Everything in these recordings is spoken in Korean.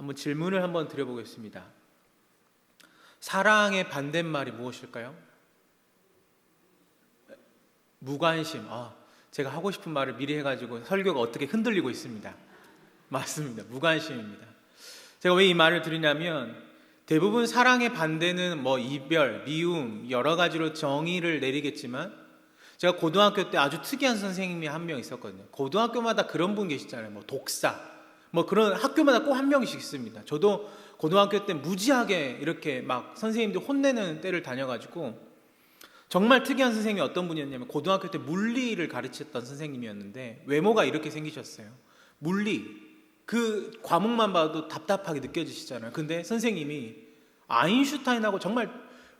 한번 질문을 한번 드려보겠습니다. 사랑의 반대말이 무엇일까요? 무관심. 제가 하고 싶은 말을 미리 해가지고 설교가 어떻게 흔들리고 있습니다. 맞습니다. 무관심입니다. 제가 왜 이 말을 드리냐면 대부분 사랑의 반대는 이별, 미움 여러 가지로 정의를 내리겠지만 제가 고등학교 때 아주 특이한 선생님이 한 명 있었거든요. 고등학교마다 그런 분 계시잖아요. 독사 그런 학교마다 꼭 한 명씩 있습니다. 저도 고등학교 때 무지하게 이렇게 막 선생님들 혼내는 때를 다녀가지고 정말 특이한 선생님이 어떤 분이었냐면 고등학교 때 물리를 가르쳤던 선생님이었는데 외모가 이렇게 생기셨어요. 물리 그 과목만 봐도 답답하게 느껴지시잖아요. 근데 선생님이 아인슈타인하고 정말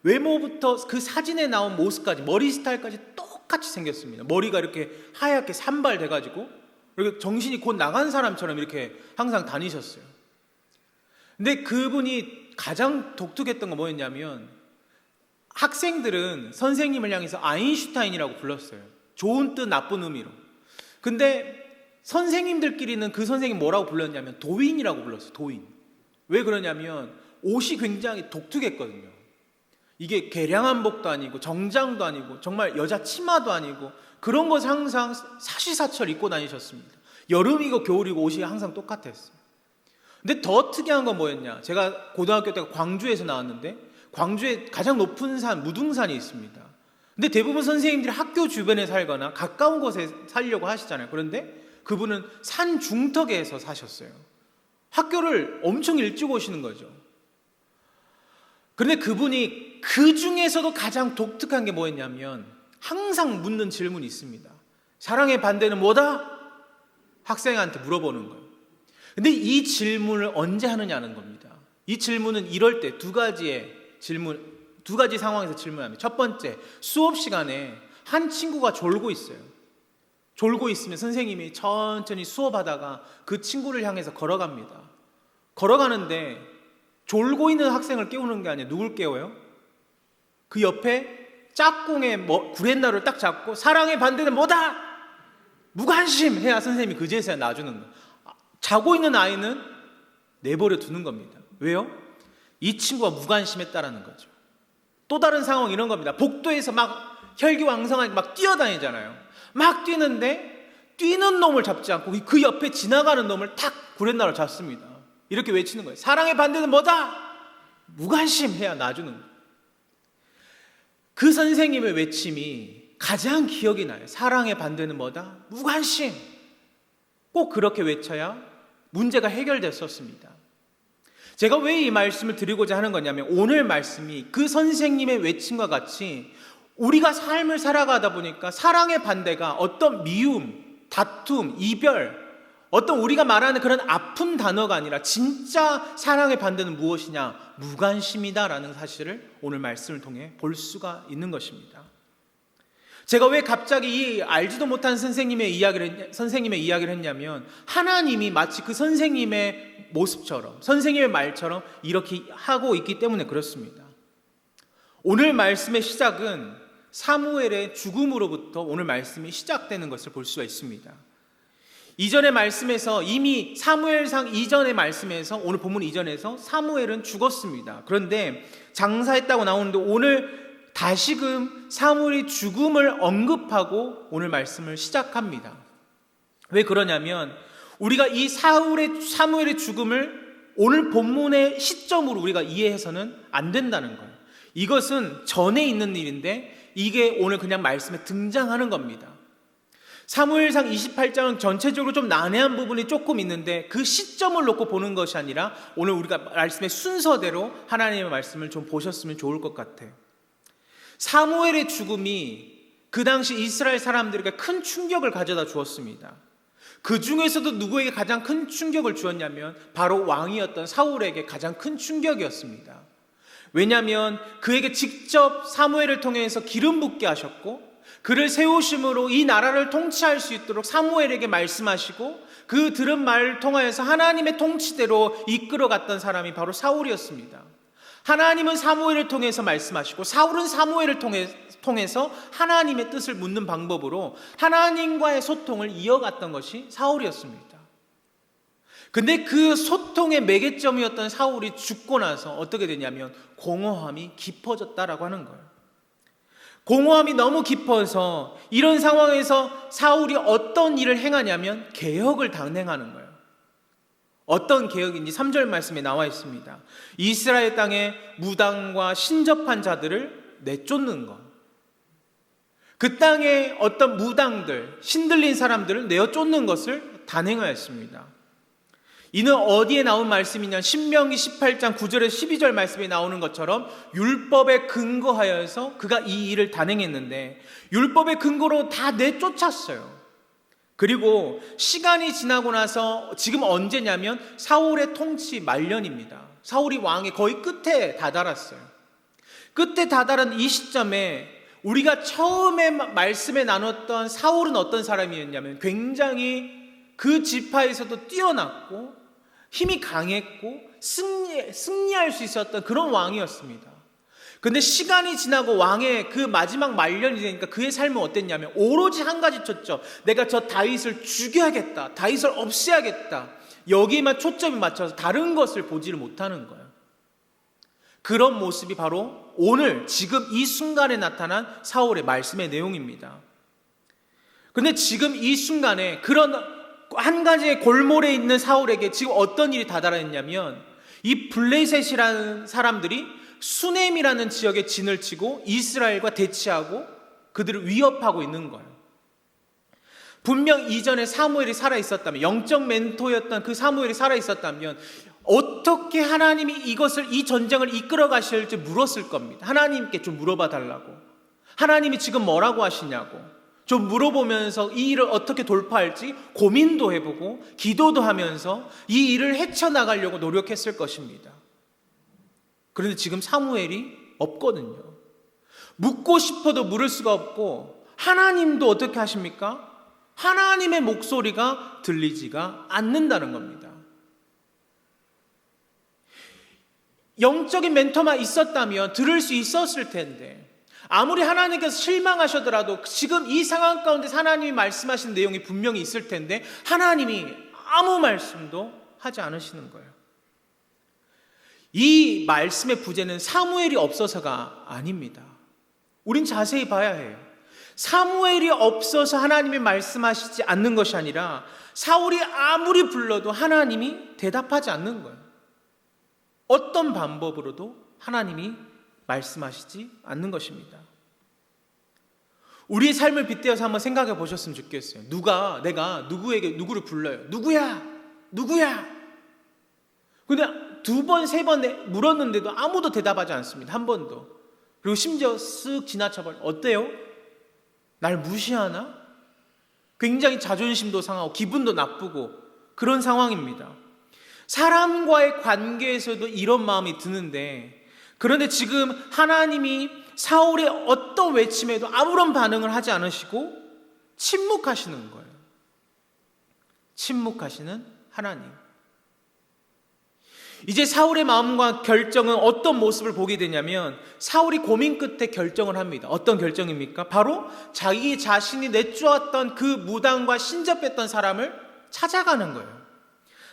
외모부터 그 사진에 나온 모습까지 머리 스타일까지 똑같이 생겼습니다. 머리가 이렇게 하얗게 산발돼가지고 이렇게 정신이 곧 나간 사람처럼 이렇게 항상 다니셨어요. 근데 그분이 가장 독특했던 건 뭐였냐면 학생들은 선생님을 향해서 아인슈타인이라고 불렀어요. 좋은 뜻 나쁜 의미로. 근데 선생님들끼리는 그 선생님 뭐라고 불렀냐면 도인이라고 불렀어요. 도인. 왜 그러냐면 옷이 굉장히 독특했거든요. 이게 개량한복도 아니고 정장도 아니고 정말 여자 치마도 아니고 그런 것을 항상 사시사철 입고 다니셨습니다. 여름이고 겨울이고 옷이 항상 똑같았어요. 근데 더 특이한 건 뭐였냐? 제가 고등학교 때 광주에서 나왔는데 광주에 가장 높은 산 무등산이 있습니다. 근데 대부분 선생님들이 학교 주변에 살거나 가까운 곳에 살려고 하시잖아요. 그런데 그분은 산 중턱에서 사셨어요. 학교를 엄청 일찍 오시는 거죠. 그런데 그분이 그 중에서도 가장 독특한 게 뭐였냐면 항상 묻는 질문이 있습니다. 사랑의 반대는 뭐다? 학생한테 물어보는 거예요. 근데 이 질문을 언제 하느냐는 겁니다. 이 질문은 이럴 때 두 가지 상황에서 질문합니다. 첫 번째, 수업 시간에 한 친구가 졸고 있어요. 졸고 있으면 선생님이 천천히 수업하다가 그 친구를 향해서 걸어갑니다. 걸어가는데 졸고 있는 학생을 깨우는 게 아니라 누굴 깨워요? 그 옆에 짝꿍의 구렛나루를 딱 잡고 사랑의 반대는 뭐다? 무관심 해야 선생님이 그제서야 놔주는 거예요. 자고 있는 아이는 내버려 두는 겁니다. 왜요? 이 친구가 무관심했다라는 거죠. 또 다른 상황 이런 겁니다. 복도에서 막 혈기왕성하게 막 뛰어다니잖아요. 막 뛰는데 뛰는 놈을 잡지 않고 그 옆에 지나가는 놈을 탁 구렛나루로 잡습니다. 이렇게 외치는 거예요. 사랑의 반대는 뭐다? 무관심 해야 놔주는 거예요. 그 선생님의 외침이 가장 기억이 나요. 사랑의 반대는 뭐다? 무관심. 꼭 그렇게 외쳐야 문제가 해결됐었습니다. 제가 왜 이 말씀을 드리고자 하는 거냐면 오늘 말씀이 그 선생님의 외침과 같이 우리가 삶을 살아가다 보니까 사랑의 반대가 어떤 미움, 다툼, 이별, 어떤 우리가 말하는 그런 아픈 단어가 아니라 진짜 사랑의 반대는 무엇이냐? 무관심이다라는 사실을 오늘 말씀을 통해 볼 수가 있는 것입니다. 제가 왜 갑자기 이 알지도 못한 선생님의 이야기를 했냐면 하나님이 마치 그 선생님의 모습처럼 선생님의 말처럼 이렇게 하고 있기 때문에 그렇습니다. 오늘 말씀의 시작은 사무엘의 죽음으로부터 오늘 말씀이 시작되는 것을 볼 수가 있습니다. 이전의 말씀에서 이미 사무엘상 이전의 말씀에서 오늘 본문 이전에서 사무엘은 죽었습니다. 그런데 장사했다고 나오는데 오늘 다시금 사무엘의 죽음을 언급하고 오늘 말씀을 시작합니다. 왜 그러냐면 우리가 이 사무엘의 죽음을 오늘 본문의 시점으로 우리가 이해해서는 안 된다는 거예요. 이것은 전에 있는 일인데 이게 오늘 그냥 말씀에 등장하는 겁니다. 사무엘상 28장은 전체적으로 좀 난해한 부분이 조금 있는데 그 시점을 놓고 보는 것이 아니라 오늘 우리가 말씀의 순서대로 하나님의 말씀을 좀 보셨으면 좋을 것 같아요. 사무엘의 죽음이 그 당시 이스라엘 사람들에게 큰 충격을 가져다 주었습니다. 그 중에서도 누구에게 가장 큰 충격을 주었냐면 바로 왕이었던 사울에게 가장 큰 충격이었습니다. 왜냐하면 그에게 직접 사무엘을 통해서 기름 붓게 하셨고 그를 세우심으로 이 나라를 통치할 수 있도록 사무엘에게 말씀하시고 그 들은 말을 통하여서 하나님의 통치대로 이끌어갔던 사람이 바로 사울이었습니다. 하나님은 사무엘을 통해서 말씀하시고 사울은 사무엘을 통해서 하나님의 뜻을 묻는 방법으로 하나님과의 소통을 이어갔던 것이 사울이었습니다. 근데 그 소통의 매개점이었던 사울이 죽고 나서 어떻게 되냐면 공허함이 깊어졌다라고 하는 거예요. 공허함이 너무 깊어서 이런 상황에서 사울이 어떤 일을 행하냐면 개혁을 단행하는 거예요. 어떤 개혁인지 3절 말씀에 나와 있습니다. 이스라엘 땅에 무당과 신접한 자들을 내쫓는 것. 그 땅에 어떤 무당들, 신들린 사람들을 내어 쫓는 것을 단행하였습니다. 이는 어디에 나온 말씀이냐? 신명기 18장 9절에서 12절 말씀에 나오는 것처럼 율법에 근거하여서 그가 이 일을 단행했는데 율법의 근거로 다 내쫓았어요. 그리고 시간이 지나고 나서 지금 언제냐면 사울의 통치 말년입니다. 사울이 왕의 거의 끝에 다다랐어요. 끝에 다다른 이 시점에 우리가 처음에 말씀에 나눴던 사울은 어떤 사람이었냐면 굉장히 그 지파에서도 뛰어났고 힘이 강했고 승리할 수 있었던 그런 왕이었습니다. 근데 시간이 지나고 왕의 그 마지막 말년이 되니까 그의 삶은 어땠냐면 오로지 한 가지 쳤죠. 내가 저 다윗을 죽여야겠다. 다윗을 없애야겠다. 여기에만 초점이 맞춰서 다른 것을 보지를 못하는 거예요. 그런 모습이 바로 오늘 지금 이 순간에 나타난 사울의 말씀의 내용입니다. 근데 지금 이 순간에 그런 한 가지의 골몰에 있는 사울에게 지금 어떤 일이 다다랐냐면 이 블레셋이라는 사람들이 수넴이라는 지역에 진을 치고 이스라엘과 대치하고 그들을 위협하고 있는 거예요. 분명 이전에 사무엘이 살아있었다면, 영적 멘토였던 그 사무엘이 살아있었다면 어떻게 하나님이 이 전쟁을 이끌어 가실지 물었을 겁니다. 하나님께 좀 물어봐 달라고. 하나님이 지금 뭐라고 하시냐고 좀 물어보면서 이 일을 어떻게 돌파할지 고민도 해보고 기도도 하면서 이 일을 헤쳐나가려고 노력했을 것입니다. 그런데 지금 사무엘이 없거든요. 묻고 싶어도 물을 수가 없고 하나님도 어떻게 하십니까? 하나님의 목소리가 들리지가 않는다는 겁니다. 영적인 멘토만 있었다면 들을 수 있었을 텐데 아무리 하나님께서 실망하셔더라도 지금 이 상황 가운데 하나님이 말씀하신 내용이 분명히 있을 텐데 하나님이 아무 말씀도 하지 않으시는 거예요. 이 말씀의 부재는 사무엘이 없어서가 아닙니다. 우린 자세히 봐야 해요. 사무엘이 없어서 하나님이 말씀하시지 않는 것이 아니라 사울이 아무리 불러도 하나님이 대답하지 않는 거예요. 어떤 방법으로도 하나님이 말씀하시지 않는 것입니다. 우리의 삶을 빗대어서 한번 생각해 보셨으면 좋겠어요. 내가 누구를 불러요. 누구야? 근데 2번, 3번 물었는데도 아무도 대답하지 않습니다. 한 번도. 그리고 심지어 쓱 지나쳐버려. 어때요? 날 무시하나? 굉장히 자존심도 상하고 기분도 나쁘고 그런 상황입니다. 사람과의 관계에서도 이런 마음이 드는데 그런데 지금 하나님이 사울의 어떤 외침에도 아무런 반응을 하지 않으시고 침묵하시는 거예요. 침묵하시는 하나님. 이제 사울의 마음과 결정은 어떤 모습을 보게 되냐면 사울이 고민 끝에 결정을 합니다. 어떤 결정입니까? 바로 자기 자신이 내쫓았던 그 무당과 신접했던 사람을 찾아가는 거예요.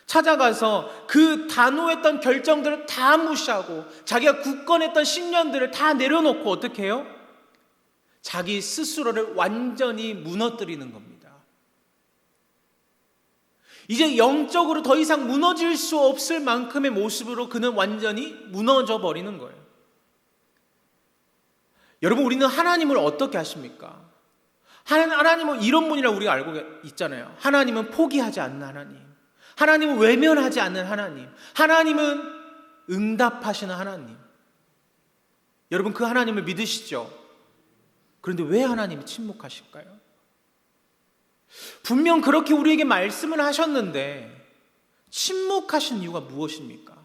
찾아가서 그 단호했던 결정들을 다 무시하고 자기가 굳건했던 신념들을 다 내려놓고 어떻게 해요? 자기 스스로를 완전히 무너뜨리는 겁니다. 이제 영적으로 더 이상 무너질 수 없을 만큼의 모습으로 그는 완전히 무너져 버리는 거예요. 여러분, 우리는 하나님을 어떻게 하십니까? 하나님은 이런 분이라고 우리가 알고 있잖아요. 하나님은 포기하지 않는 하나님, 하나님은 외면하지 않는 하나님, 하나님은 응답하시는 하나님. 여러분, 그 하나님을 믿으시죠? 그런데 왜 하나님이 침묵하실까요? 분명 그렇게 우리에게 말씀을 하셨는데 침묵하신 이유가 무엇입니까?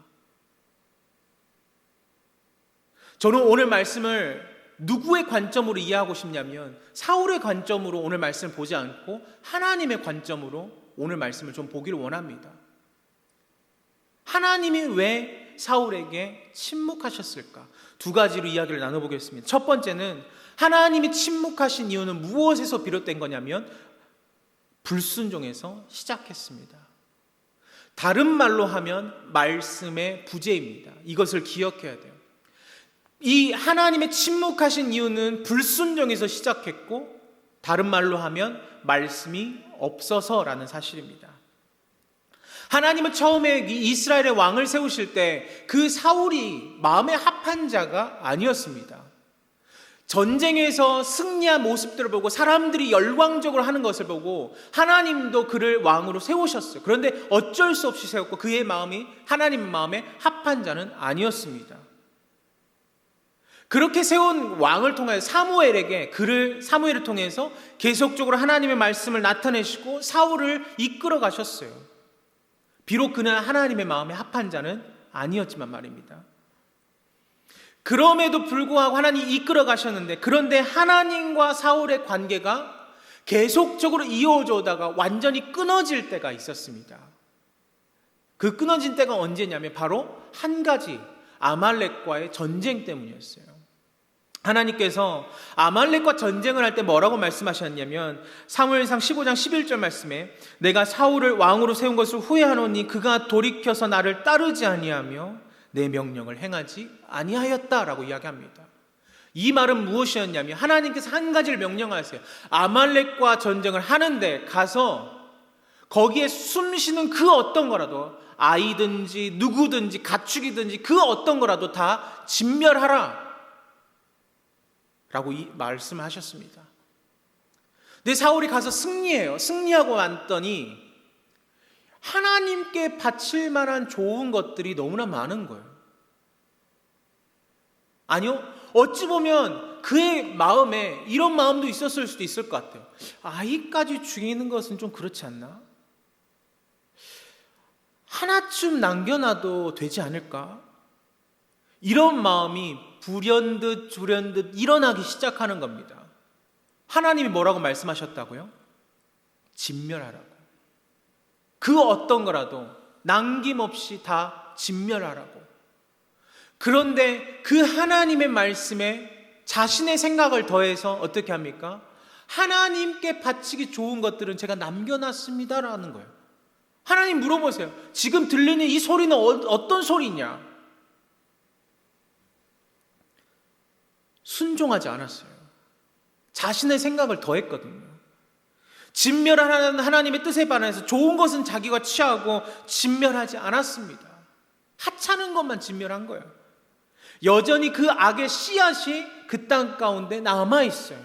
저는 오늘 말씀을 누구의 관점으로 이해하고 싶냐면 사울의 관점으로 오늘 말씀을 보지 않고 하나님의 관점으로 오늘 말씀을 좀 보기를 원합니다. 하나님이 왜 사울에게 침묵하셨을까? 2가지로 이야기를 나눠보겠습니다. 첫 번째는 하나님이 침묵하신 이유는 무엇에서 비롯된 거냐면 불순종에서 시작했습니다. 다른 말로 하면 말씀의 부재입니다. 이것을 기억해야 돼요. 이 하나님의 침묵하신 이유는 불순종에서 시작했고, 다른 말로 하면 말씀이 없어서라는 사실입니다. 하나님은 처음에 이 이스라엘의 왕을 세우실 때 그 사울이 마음에 합한 자가 아니었습니다. 전쟁에서 승리한 모습들을 보고 사람들이 열광적으로 하는 것을 보고 하나님도 그를 왕으로 세우셨어요. 그런데 어쩔 수 없이 세웠고 그의 마음이 하나님 마음에 합한 자는 아니었습니다. 그렇게 세운 왕을 통해서 사무엘을 통해서 계속적으로 하나님의 말씀을 나타내시고 사울을 이끌어 가셨어요. 비록 그는 하나님의 마음에 합한 자는 아니었지만 말입니다. 그럼에도 불구하고 하나님이 이끌어 가셨는데, 그런데 하나님과 사울의 관계가 계속적으로 이어져 오다가 완전히 끊어질 때가 있었습니다. 그 끊어진 때가 언제냐면 바로 한 가지, 아말렉과의 전쟁 때문이었어요. 하나님께서 아말렉과 전쟁을 할 때 뭐라고 말씀하셨냐면 사무엘상 15장 11절 말씀에 내가 사울을 왕으로 세운 것을 후회하노니 그가 돌이켜서 나를 따르지 아니하며 내 명령을 행하지 아니하였다라고 이야기합니다. 이 말은 무엇이었냐면 하나님께서 한 가지를 명령하세요. 아말렉과 전쟁을 하는데 가서 거기에 숨쉬는 그 어떤 거라도, 아이든지 누구든지 가축이든지 그 어떤 거라도 다 진멸하라 라고 말씀하셨습니다. 근데 사울이 가서 승리해요. 승리하고 왔더니 하나님께 바칠 만한 좋은 것들이 너무나 많은 거예요. 아니요, 어찌 보면 그의 마음에 이런 마음도 있었을 수도 있을 것 같아요. 아이까지 죽이는 것은 좀 그렇지 않나? 하나쯤 남겨놔도 되지 않을까? 이런 마음이 불현듯 주련듯 일어나기 시작하는 겁니다. 하나님이 뭐라고 말씀하셨다고요? 진멸하라고. 그 어떤 거라도 남김없이 다 진멸하라고. 그런데 그 하나님의 말씀에 자신의 생각을 더해서 어떻게 합니까? 하나님께 바치기 좋은 것들은 제가 남겨놨습니다라는 거예요. 하나님 물어보세요. 지금 들리는 이 소리는 어떤 소리냐? 순종하지 않았어요. 자신의 생각을 더했거든요. 진멸하는 하나님의 뜻에 반해서 좋은 것은 자기가 취하고 진멸하지 않았습니다. 하찮은 것만 진멸한 거예요. 여전히 그 악의 씨앗이 그 땅 가운데 남아있어요.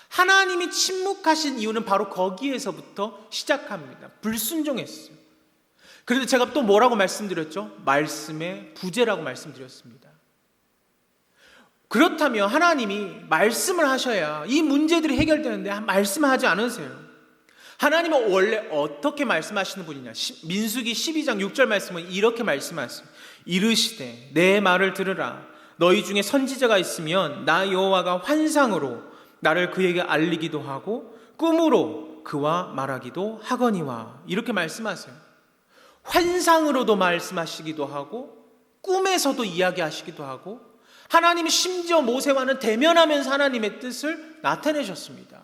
하나님이 침묵하신 이유는 바로 거기에서부터 시작합니다. 불순종했어요. 그런데 제가 또 뭐라고 말씀드렸죠? 말씀의 부재라고 말씀드렸습니다. 그렇다면 하나님이 말씀을 하셔야 이 문제들이 해결되는데 말씀하지 않으세요. 하나님은 원래 어떻게 말씀하시는 분이냐? 민수기 12장 6절 말씀은 이렇게 말씀하세요. 이르시되 내 말을 들으라. 너희 중에 선지자가 있으면 나 여호와가 환상으로 나를 그에게 알리기도 하고 꿈으로 그와 말하기도 하거니와. 이렇게 말씀하세요. 환상으로도 말씀하시기도 하고 꿈에서도 이야기하시기도 하고, 하나님이 심지어 모세와는 대면하면서 하나님의 뜻을 나타내셨습니다.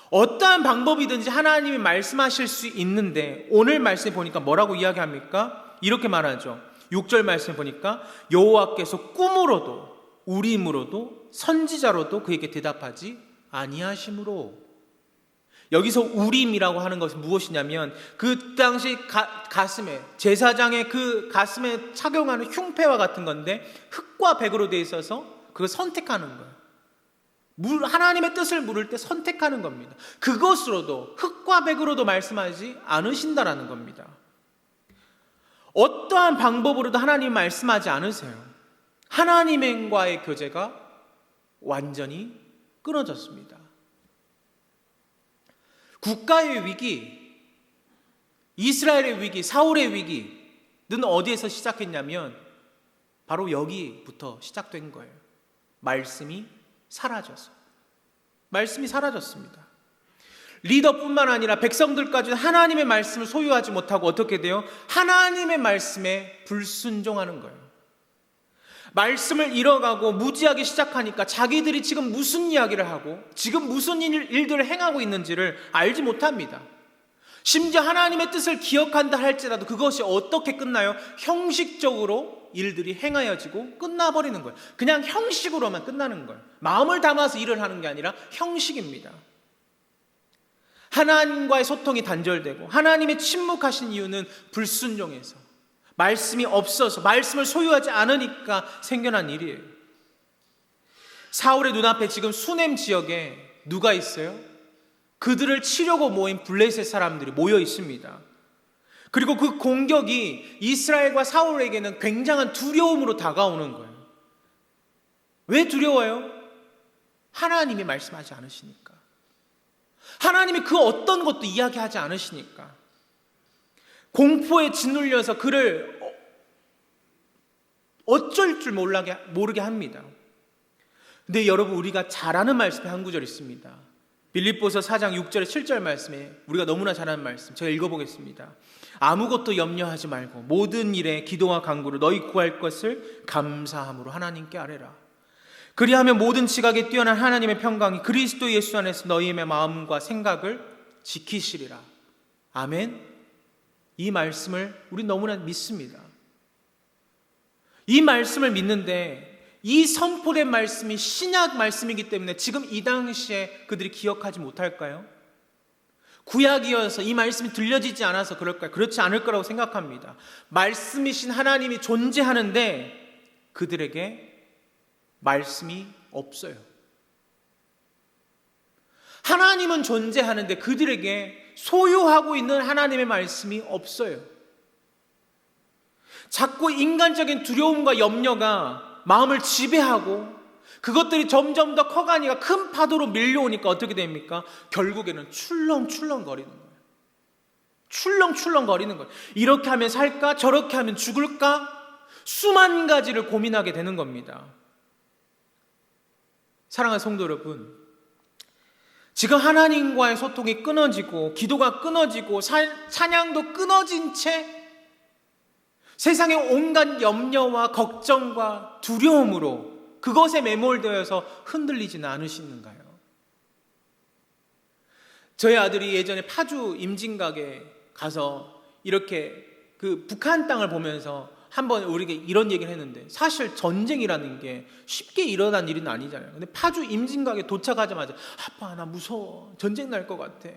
어떠한 방법이든지 하나님이 말씀하실 수 있는데 오늘 말씀에 보니까 뭐라고 이야기합니까? 이렇게 말하죠. 6절 말씀에 보니까 여호와께서 꿈으로도 우림으로도 선지자로도 그에게 대답하지 아니하심으로. 여기서 우림이라고 하는 것은 무엇이냐면 그 당시 가슴에, 제사장의 그 가슴에 착용하는 흉패와 같은 건데 흙과 백으로 되어 있어서 그걸 선택하는 거예요. 하나님의 뜻을 물을 때 선택하는 겁니다. 그것으로도, 흙과 백으로도 말씀하지 않으신다라는 겁니다. 어떠한 방법으로도 하나님 말씀하지 않으세요. 하나님과의 교제가 완전히 끊어졌습니다. 국가의 위기, 이스라엘의 위기, 사울의 위기는 어디에서 시작했냐면 바로 여기부터 시작된 거예요. 말씀이 사라졌습니다. 리더뿐만 아니라 백성들까지 하나님의 말씀을 소유하지 못하고 어떻게 돼요? 하나님의 말씀에 불순종하는 거예요. 말씀을 잃어가고 무지하기 시작하니까 자기들이 지금 무슨 이야기를 하고 지금 무슨 일들을 행하고 있는지를 알지 못합니다. 심지어 하나님의 뜻을 기억한다 할지라도 그것이 어떻게 끝나요? 형식적으로 일들이 행하여지고 끝나버리는 거예요. 그냥 형식으로만 끝나는 거예요. 마음을 담아서 일을 하는 게 아니라 형식입니다. 하나님과의 소통이 단절되고 하나님의 침묵하신 이유는 불순종해서, 말씀이 없어서, 말씀을 소유하지 않으니까 생겨난 일이에요. 사울의 눈앞에 지금 수넴 지역에 누가 있어요? 그들을 치려고 모인 블레셋 사람들이 모여 있습니다. 그리고 그 공격이 이스라엘과 사울에게는 굉장한 두려움으로 다가오는 거예요. 왜 두려워요? 하나님이 말씀하지 않으시니까. 하나님이 그 어떤 것도 이야기하지 않으시니까. 공포에 짓눌려서 그를 어쩔 줄 모르게 합니다. 근데 여러분, 우리가 잘 아는 말씀에 한 구절 있습니다. 빌립보서 4장 6절에 7절 말씀에 우리가 너무나 잘 아는 말씀, 제가 읽어보겠습니다. 아무것도 염려하지 말고 모든 일에 기도와 간구로 너희 구할 것을 감사함으로 하나님께 아뢰라. 그리하면 모든 지각에 뛰어난 하나님의 평강이 그리스도 예수 안에서 너희의 마음과 생각을 지키시리라. 아멘. 이 말씀을 우리 너무나 믿습니다. 이 말씀을 믿는데 이 선포된 말씀이 신약 말씀이기 때문에 지금 이 당시에 그들이 기억하지 못할까요? 구약이어서 이 말씀이 들려지지 않아서 그럴까요? 그렇지 않을 거라고 생각합니다. 말씀이신 하나님이 존재하는데 그들에게 말씀이 없어요. 하나님은 존재하는데 그들에게 소유하고 있는 하나님의 말씀이 없어요. 자꾸 인간적인 두려움과 염려가 마음을 지배하고 그것들이 점점 더 커가니까 큰 파도로 밀려오니까 어떻게 됩니까? 결국에는 출렁출렁거리는 거예요. 출렁출렁거리는 거예요. 이렇게 하면 살까? 저렇게 하면 죽을까? 수만 가지를 고민하게 되는 겁니다. 사랑하는 성도 여러분, 지금 하나님과의 소통이 끊어지고 기도가 끊어지고 찬양도 끊어진 채 세상의 온갖 염려와 걱정과 두려움으로 그것에 매몰되어서 흔들리지는 않으시는가요? 저희 아들이 예전에 파주 임진각에 가서 이렇게 그 북한 땅을 보면서 한번 우리에게 이런 얘기를 했는데, 사실 전쟁이라는 게 쉽게 일어난 일은 아니잖아요. 근데 파주 임진각에 도착하자마자 아빠 나 무서워, 전쟁 날 것 같아.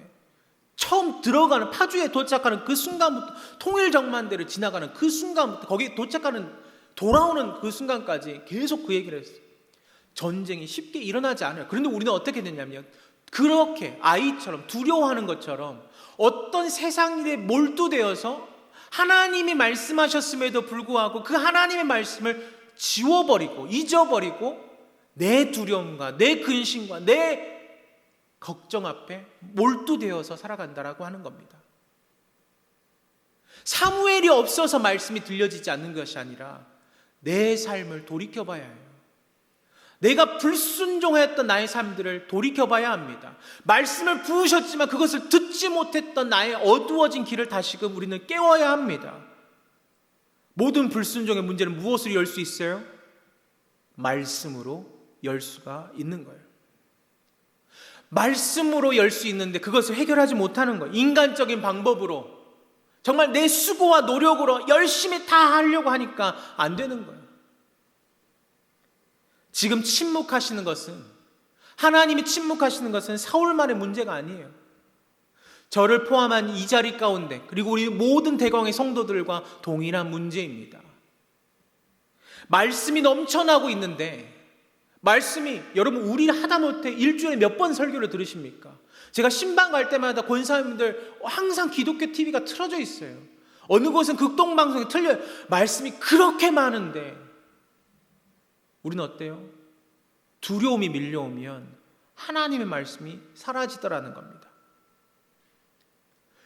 처음 들어가는, 파주에 도착하는 그 순간부터, 통일정만대를 지나가는 그 순간부터 거기 도착하는, 돌아오는 그 순간까지 계속 그 얘기를 했어요. 전쟁이 쉽게 일어나지 않아요. 그런데 우리는 어떻게 됐냐면 그렇게 아이처럼 두려워하는 것처럼 어떤 세상 일에 몰두되어서 하나님이 말씀하셨음에도 불구하고 그 하나님의 말씀을 지워버리고 잊어버리고 내 두려움과 내 근심과 내 걱정 앞에 몰두되어서 살아간다라고 하는 겁니다. 사무엘이 없어서 말씀이 들려지지 않는 것이 아니라 내 삶을 돌이켜봐야 해요. 내가 불순종했던 나의 삶들을 돌이켜봐야 합니다. 말씀을 부으셨지만 그것을 듣지 못했던 나의 어두워진 길을 다시금 우리는 깨워야 합니다. 모든 불순종의 문제는 무엇으로 열 수 있어요? 말씀으로 열 수가 있는 거예요. 말씀으로 열 수 있는데 그것을 해결하지 못하는 거예요. 인간적인 방법으로 정말 내 수고와 노력으로 열심히 다 하려고 하니까 안 되는 거예요. 지금 침묵하시는 것은, 하나님이 침묵하시는 것은 사울만의 문제가 아니에요. 저를 포함한 이 자리 가운데, 그리고 우리 모든 대광의 성도들과 동일한 문제입니다. 말씀이 넘쳐나고 있는데, 말씀이, 여러분 우리 하다못해 일주일에 몇 번 설교를 들으십니까? 제가 신방 갈 때마다 권사님들 항상 기독교 TV가 틀어져 있어요. 어느 곳은 극동방송이 틀려요. 말씀이 그렇게 많은데 우리는 어때요? 두려움이 밀려오면 하나님의 말씀이 사라지더라는 겁니다.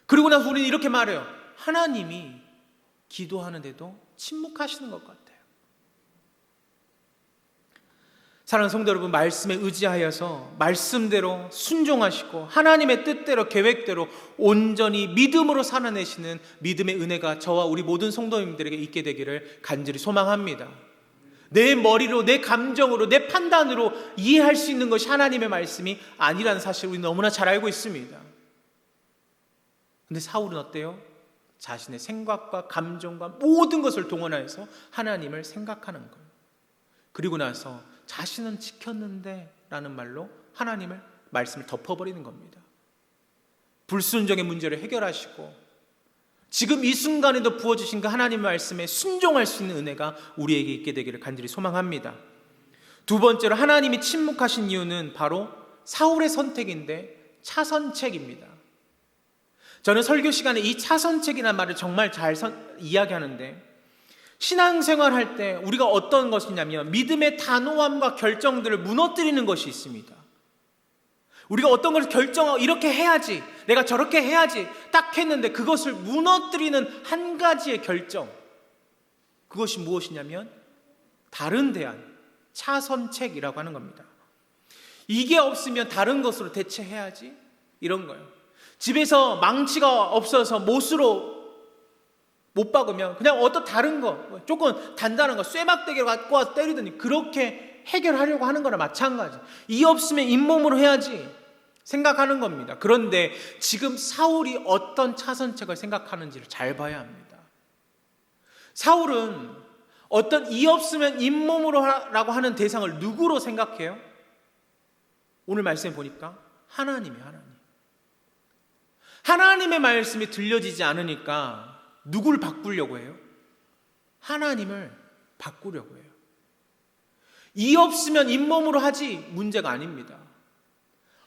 그리고 나서 우리는 이렇게 말해요. 하나님이 기도하는데도 침묵하시는 것 같아요. 사랑하는 성도 여러분, 말씀에 의지하여서 말씀대로 순종하시고 하나님의 뜻대로 계획대로 온전히 믿음으로 살아내시는 믿음의 은혜가 저와 우리 모든 성도님들에게 있게 되기를 간절히 소망합니다. 내 머리로, 내 감정으로, 내 판단으로 이해할 수 있는 것이 하나님의 말씀이 아니라는 사실을 우리 너무나 잘 알고 있습니다. 근데 사울은 어때요? 자신의 생각과 감정과 모든 것을 동원해서 하나님을 생각하는 거예요. 그리고 나서 자신은 지켰는데 라는 말로 하나님의 말씀을 덮어버리는 겁니다. 불순종의 문제를 해결하시고 지금 이 순간에도 부어주신 그 하나님의 말씀에 순종할 수 있는 은혜가 우리에게 있게 되기를 간절히 소망합니다. 두 번째로 하나님이 침묵하신 이유는 바로 사울의 선택인데 차선책입니다. 저는 설교 시간에 이 차선책이라는 말을 정말 잘 이야기하는데, 신앙생활 할 때 우리가 어떤 것이냐면 믿음의 단호함과 결정들을 무너뜨리는 것이 있습니다. 우리가 어떤 것을 결정하고 이렇게 해야지, 내가 저렇게 해야지 딱 했는데 그것을 무너뜨리는 한 가지의 결정, 그것이 무엇이냐면 다른 대안, 차선책이라고 하는 겁니다. 이게 없으면 다른 것으로 대체해야지, 이런 거예요. 집에서 망치가 없어서 못으로 못 박으면 그냥 어떤 다른 거, 조금 단단한 거 쇠막대기로 갖고 와서 때리더니 그렇게 해결하려고 하는 거나 마찬가지. 이 없으면 잇몸으로 해야지 생각하는 겁니다. 그런데 지금 사울이 어떤 차선책을 생각하는지를 잘 봐야 합니다. 사울은 어떤 이 없으면 잇몸으로 라고 하는 대상을 누구로 생각해요? 오늘 말씀에 보니까 하나님이에요. 하나님의 말씀이 들려지지 않으니까 누구를 바꾸려고 해요? 하나님을 바꾸려고 해요. 이 없으면 잇몸으로 하지 문제가 아닙니다.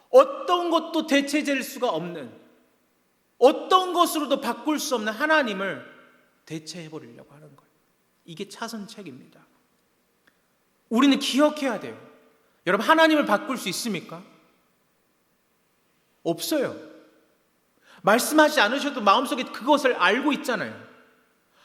어떤 것도 대체될 수가 없는, 어떤 것으로도 바꿀 수 없는 하나님을 대체해버리려고 하는 거예요. 이게 차선책입니다. 우리는 기억해야 돼요. 여러분, 하나님을 바꿀 수 있습니까? 없어요. 말씀하지 않으셔도 마음속에 그것을 알고 있잖아요.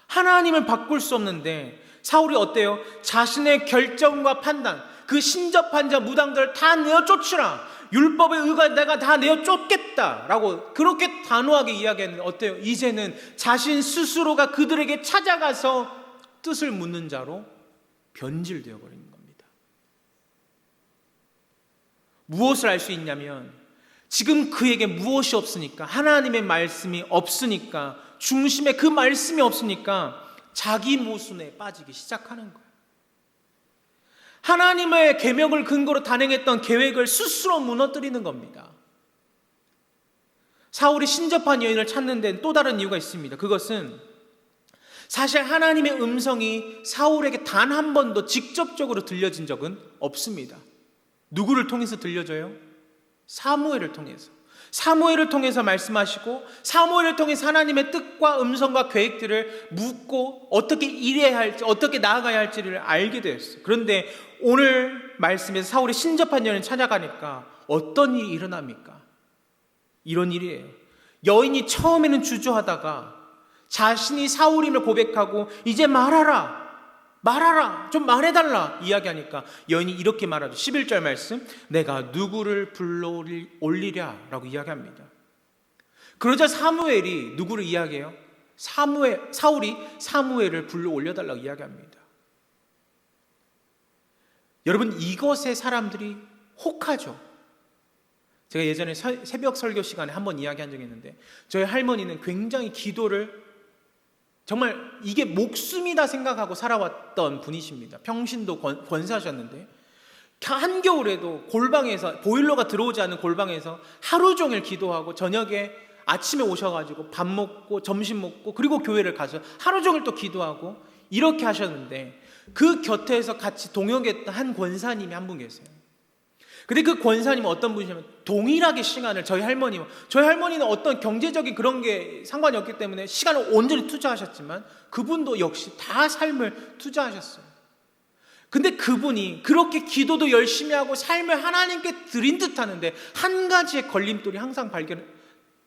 하나님을 바꿀 수 없는데 사울이 어때요? 자신의 결정과 판단, 그 신접한 자 무당들을 다 내어 쫓으라, 율법의 의가 내가 다 내어 쫓겠다라고 그렇게 단호하게 이야기했는데 어때요? 이제는 자신 스스로가 그들에게 찾아가서 뜻을 묻는 자로 변질되어 버린 겁니다. 무엇을 알 수 있냐면 지금 그에게 무엇이 없으니까, 하나님의 말씀이 없으니까, 중심에 그 말씀이 없으니까 자기 모순에 빠지기 시작하는 거예요. 하나님의 계명을 근거로 단행했던 계획을 스스로 무너뜨리는 겁니다. 사울이 신접한 여인을 찾는 데는 또 다른 이유가 있습니다. 그것은 사실 하나님의 음성이 사울에게 단 한 번도 직접적으로 들려진 적은 없습니다. 누구를 통해서 들려져요? 사무엘을 통해서 말씀하시고, 사무엘을 통해서 하나님의 뜻과 음성과 계획들을 묻고 어떻게 일해야 할지, 어떻게 나아가야 할지를 알게 되었어요. 그런데 오늘 말씀에서 사울이 신접한 여인을 찾아가니까 어떤 일이 일어납니까? 이런 일이에요. 여인이 처음에는 주저하다가 자신이 사울임을 고백하고 이제 말하라, 좀 말해달라 이야기하니까 여인이 이렇게 말하죠. 11절 말씀, 내가 누구를 불러 올리랴 라고 이야기합니다. 그러자 사무엘이 누구를 이야기해요? 사울이 사무엘을 불러 올려달라고 이야기합니다. 여러분, 이것에 사람들이 혹하죠. 제가 예전에 새벽 설교 시간에 한번 이야기한 적이 있는데, 저희 할머니는 굉장히 기도를 정말 이게 목숨이다 생각하고 살아왔던 분이십니다. 평신도 권사하셨는데 한겨울에도 골방에서, 보일러가 들어오지 않는 골방에서 하루 종일 기도하고 저녁에 아침에 오셔가지고 밥 먹고 점심 먹고 그리고 교회를 가서 하루 종일 또 기도하고 이렇게 하셨는데, 그 곁에서 같이 동역했던 한 권사님이 한 분 계세요. 근데 그 권사님은 어떤 분이냐면 동일하게 시간을 저희 할머니는 어떤 경제적인 그런 게 상관이 없기 때문에 시간을 온전히 투자하셨지만 그분도 역시 다 삶을 투자하셨어요. 근데 그분이 그렇게 기도도 열심히 하고 삶을 하나님께 드린 듯 하는데 한 가지의 걸림돌이 항상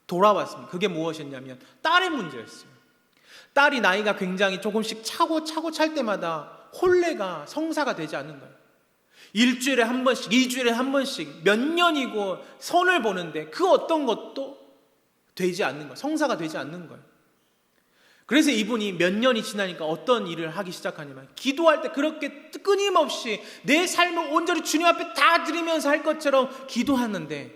돌아왔습니다. 그게 무엇이었냐면 딸의 문제였어요. 딸이 나이가 굉장히 조금씩 차고 찰 때마다 혼례가 성사가 되지 않는 거예요. 일주일에 한 번씩, 2주일에 한 번씩 몇 년이고 선을 보는데 그 어떤 것도 되지 않는 거예요. 성사가 되지 않는 거예요. 그래서 이분이 몇 년이 지나니까 어떤 일을 하기 시작하냐면, 기도할 때 그렇게 끊임없이 내 삶을 온전히 주님 앞에 다 드리면서 할 것처럼 기도하는데,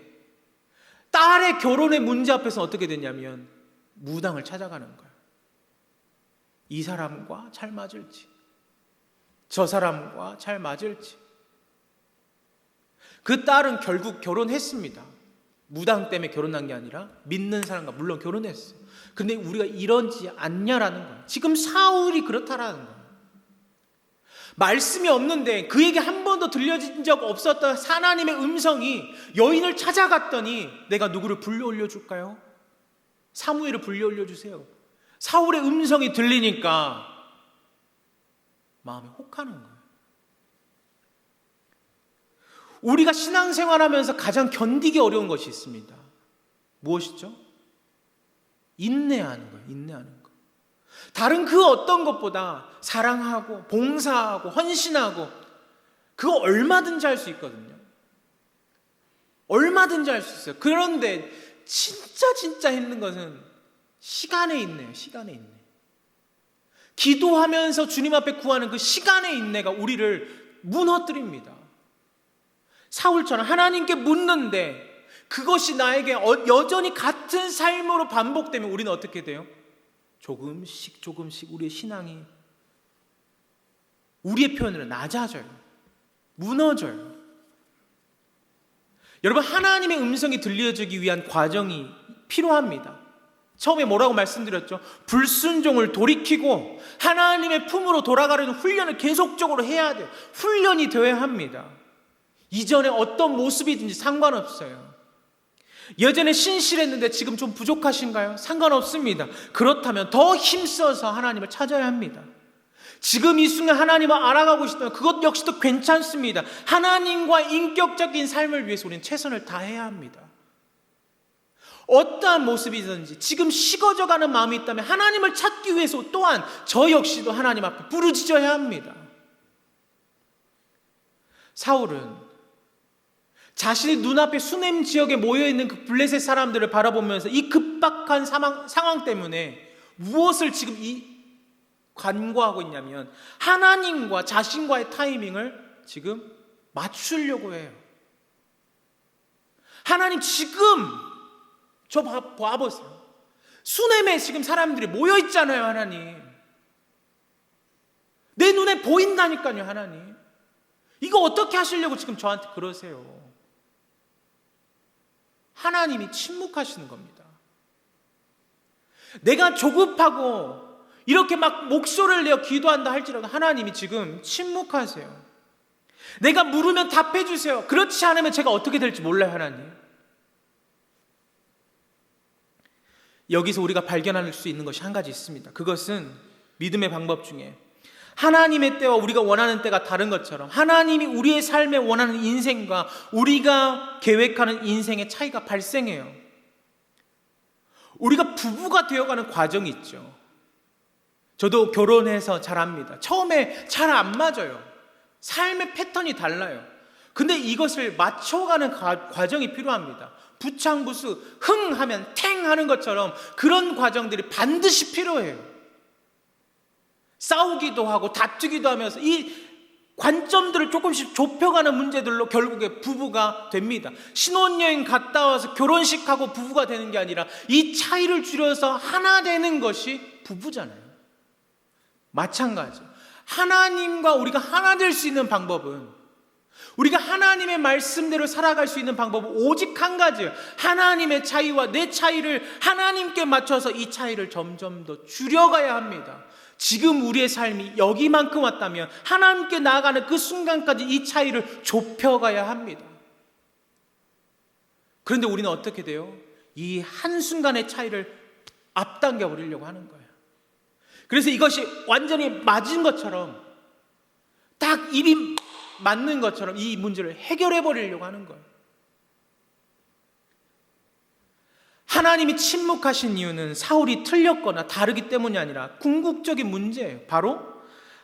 딸의 결혼의 문제 앞에서 어떻게 됐냐면 무당을 찾아가는 거예요. 이 사람과 잘 맞을지, 저 사람과 잘 맞을지. 그 딸은 결국 결혼했습니다. 무당 때문에 결혼한 게 아니라 믿는 사람과 물론 결혼했어. 근데 우리가 이러지 않냐라는 거예요. 지금 사울이 그렇다라는 거예요. 말씀이 없는데 그에게 한 번도 들려진 적 없었던 하나님의 음성이 여인을 찾아갔더니 내가 누구를 불러 올려줄까요? 사무엘을 불러 올려주세요. 사울의 음성이 들리니까 마음이 혹하는 거예요. 우리가 신앙생활하면서 가장 견디기 어려운 것이 있습니다. 무엇이죠? 인내하는 거예요. 인내하는 거. 다른 그 어떤 것보다 사랑하고 봉사하고 헌신하고 그거 얼마든지 할 수 있거든요. 얼마든지 할 수 있어요. 그런데 진짜 힘든 것은 시간의 인내예요. 시간의 인내. 기도하면서 주님 앞에 구하는 그 시간의 인내가 우리를 무너뜨립니다. 사울처럼 하나님께 묻는데 그것이 나에게 여전히 같은 삶으로 반복되면 우리는 어떻게 돼요? 조금씩 우리의 신앙이, 우리의 표현으로 낮아져요. 무너져요. 여러분, 하나님의 음성이 들려주기 위한 과정이 필요합니다. 처음에 뭐라고 말씀드렸죠? 불순종을 돌이키고 하나님의 품으로 돌아가려는 훈련을 계속적으로 해야 돼요. 훈련이 되어야 합니다. 이전에 어떤 모습이든지 상관없어요. 예전에 신실했는데 지금 좀 부족하신가요? 상관없습니다. 그렇다면 더 힘써서 하나님을 찾아야 합니다. 지금 이 순간 하나님을 알아가고 싶다면 그것 역시도 괜찮습니다. 하나님과 인격적인 삶을 위해서 우리는 최선을 다해야 합니다. 어떠한 모습이든지 지금 식어져가는 마음이 있다면 하나님을 찾기 위해서 또한 저 역시도 하나님 앞에 부르짖어야 합니다. 사울은 자신의 눈앞에 수넴 지역에 모여있는 그 블레셋 사람들을 바라보면서 이 급박한 상황 때문에 무엇을 지금 간과하고 있냐면 하나님과 자신과의 타이밍을 지금 맞추려고 해요. 하나님 지금 저 봐보세요. 수넴에 지금 사람들이 모여있잖아요. 하나님 내 눈에 보인다니까요. 하나님 이거 어떻게 하시려고 지금 저한테 그러세요? 하나님이 침묵하시는 겁니다. 내가 조급하고 이렇게 막 목소리를 내어 기도한다 할지라도 하나님이 지금 침묵하세요. 내가 물으면 답해 주세요. 그렇지 않으면 제가 어떻게 될지 몰라요. 하나님. 여기서 우리가 발견할 수 있는 것이 한 가지 있습니다. 그것은 믿음의 방법 중에 하나님의 때와 우리가 원하는 때가 다른 것처럼 하나님이 우리의 삶에 원하는 인생과 우리가 계획하는 인생의 차이가 발생해요. 우리가 부부가 되어가는 과정이 있죠. 저도 결혼해서 잘 압니다. 처음에 잘 안 맞아요. 삶의 패턴이 달라요. 근데 이것을 맞춰가는 과정이 필요합니다. 부창부수 흥 하면 탱 하는 것처럼 그런 과정들이 반드시 필요해요. 싸우기도 하고 다투기도 하면서 이 관점들을 조금씩 좁혀가는 문제들로 결국에 부부가 됩니다. 신혼여행 갔다 와서 결혼식하고 부부가 되는 게 아니라 이 차이를 줄여서 하나 되는 것이 부부잖아요. 마찬가지. 하나님과 우리가 하나 될 수 있는 방법은, 우리가 하나님의 말씀대로 살아갈 수 있는 방법은 오직 한 가지예요. 하나님의 차이와 내 차이를 하나님께 맞춰서 이 차이를 점점 더 줄여가야 합니다. 지금 우리의 삶이 여기만큼 왔다면 하나님께 나아가는 그 순간까지 이 차이를 좁혀가야 합니다. 그런데 우리는 어떻게 돼요? 이 한순간의 차이를 앞당겨 버리려고 하는 거예요. 그래서 이것이 완전히 맞은 것처럼, 딱 입이 맞는 것처럼 이 문제를 해결해 버리려고 하는 거예요. 하나님이 침묵하신 이유는 사울이 틀렸거나 다르기 때문이 아니라 궁극적인 문제예요. 바로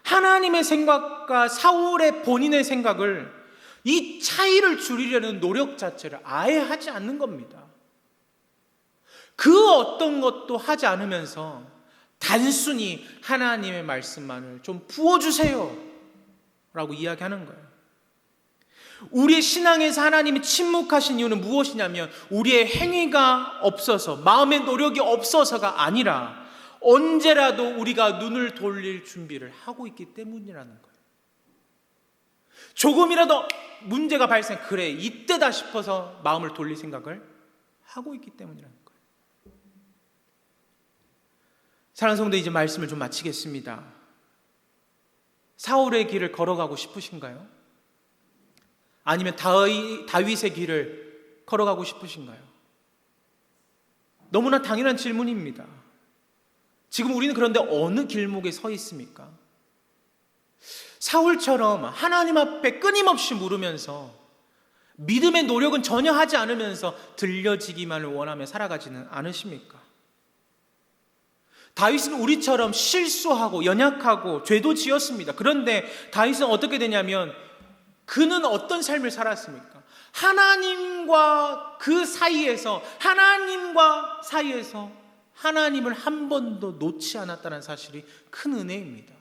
하나님의 생각과 사울의 본인의 생각을, 이 차이를 줄이려는 노력 자체를 아예 하지 않는 겁니다. 그 어떤 것도 하지 않으면서 단순히 하나님의 말씀만을 좀 부어주세요 라고 이야기하는 거예요. 우리의 신앙에서 하나님이 침묵하신 이유는 무엇이냐면 우리의 행위가 없어서, 마음의 노력이 없어서가 아니라 언제라도 우리가 눈을 돌릴 준비를 하고 있기 때문이라는 거예요. 조금이라도 문제가 그래 이때다 싶어서 마음을 돌릴 생각을 하고 있기 때문이라는 거예요. 사랑하는 성도, 이제 말씀을 좀 마치겠습니다. 사울의 길을 걸어가고 싶으신가요? 아니면 다윗의 길을 걸어가고 싶으신가요? 너무나 당연한 질문입니다. 지금 우리는 그런데 어느 길목에 서 있습니까? 사울처럼 하나님 앞에 끊임없이 물으면서 믿음의 노력은 전혀 하지 않으면서 들려지기만을 원하며 살아가지는 않으십니까? 다윗은 우리처럼 실수하고 연약하고 죄도 지었습니다. 그런데 다윗은 어떻게 되냐면 그는 어떤 삶을 살았습니까? 하나님과 사이에서 하나님을 한 번도 놓지 않았다는 사실이 큰 은혜입니다.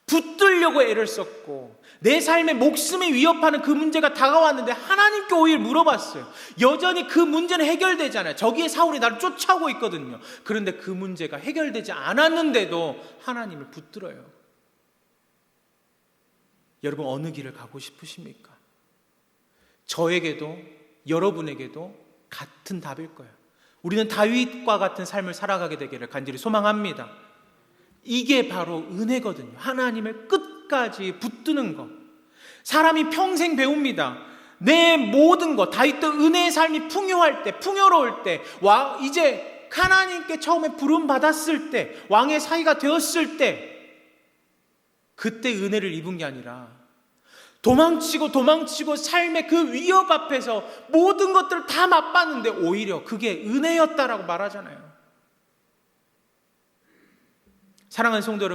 붙들려고 애를 썼고 내 삶에 목숨에 위협하는 그 문제가 다가왔는데 하나님께 오히려 물어봤어요. 여전히 그 문제는 해결되지 않아요. 저기에 사울이 나를 쫓아오고 있거든요. 그런데 그 문제가 해결되지 않았는데도 하나님을 붙들어요. 여러분, 어느 길을 가고 싶으십니까? 저에게도 여러분에게도 같은 답일 거예요. 우리는 다윗과 같은 삶을 살아가게 되기를 간절히 소망합니다. 이게 바로 은혜거든요. 하나님을 끝까지 붙드는 것. 사람이 평생 배웁니다. 내 모든 것, 다윗도 은혜의 삶이 풍요로울 때, 이제 하나님께 처음에 부름 받았을 때, 왕의 사위가 되었을 때, 그때 은혜를 입은 게 아니라 도망치고 삶의 그 위협 앞에서 모든 것들을 다 맛봤는데 오히려 그게 은혜였다라고 말하잖아요. 사랑하는 성도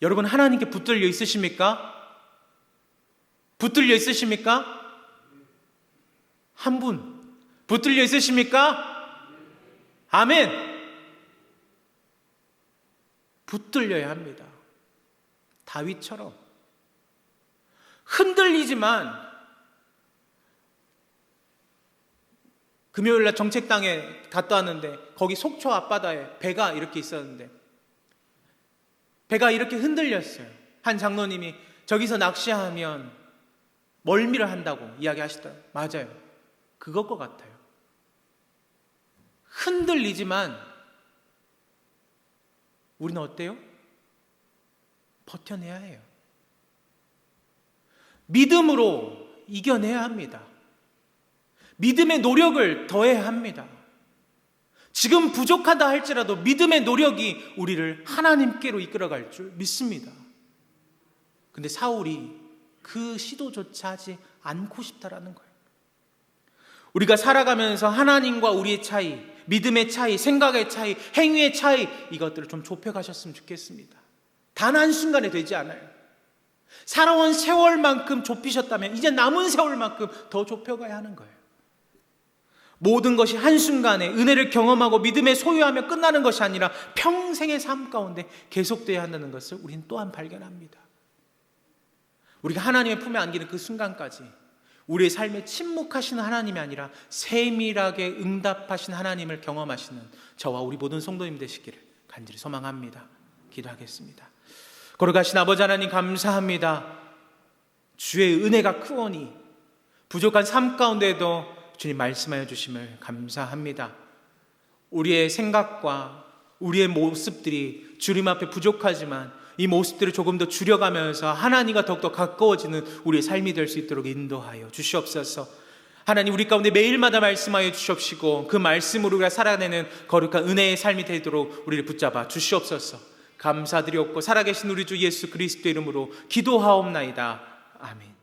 여러분 하나님께 붙들려 있으십니까? 붙들려 있으십니까? 한 분 붙들려 있으십니까? 아멘. 붙들려야 합니다. 다윗처럼 흔들리지만, 금요일날 정책당에 갔다 왔는데 거기 속초 앞바다에 배가 이렇게 있었는데 배가 이렇게 흔들렸어요. 한 장로님이 저기서 낚시하면 멀미를 한다고 이야기하시더라고요. 맞아요. 그것 것 같아요. 흔들리지만 우리는 어때요? 버텨내야 해요. 믿음으로 이겨내야 합니다. 믿음의 노력을 더해야 합니다. 지금 부족하다 할지라도 믿음의 노력이 우리를 하나님께로 이끌어갈 줄 믿습니다. 근데 사울이 그 시도조차 하지 않고 싶다라는 거예요. 우리가 살아가면서 하나님과 우리의 차이, 믿음의 차이, 생각의 차이, 행위의 차이, 이것들을 좀 좁혀가셨으면 좋겠습니다. 단 한순간에 되지 않아요. 살아온 세월만큼 좁히셨다면 이제 남은 세월만큼 더 좁혀가야 하는 거예요. 모든 것이 한순간에 은혜를 경험하고 믿음에 소유하며 끝나는 것이 아니라 평생의 삶 가운데 계속되어야 한다는 것을 우리는 또한 발견합니다. 우리가 하나님의 품에 안기는 그 순간까지 우리의 삶에 침묵하시는 하나님이 아니라 세밀하게 응답하신 하나님을 경험하시는 저와 우리 모든 성도님 되시기를 간절히 소망합니다. 기도하겠습니다. 거룩하신 아버지 하나님, 감사합니다. 주의 은혜가 크오니 부족한 삶 가운데도 주님 말씀하여 주심을 감사합니다. 우리의 생각과 우리의 모습들이 주님 앞에 부족하지만 이 모습들을 조금 더 줄여가면서 하나님과 더욱더 가까워지는 우리의 삶이 될 수 있도록 인도하여 주시옵소서. 하나님, 우리 가운데 매일마다 말씀하여 주시옵시고 그 말씀으로 우리가 살아내는 거룩한 은혜의 삶이 되도록 우리를 붙잡아 주시옵소서. 감사드리옵고 살아계신 우리 주 예수 그리스도 이름으로 기도하옵나이다. 아멘.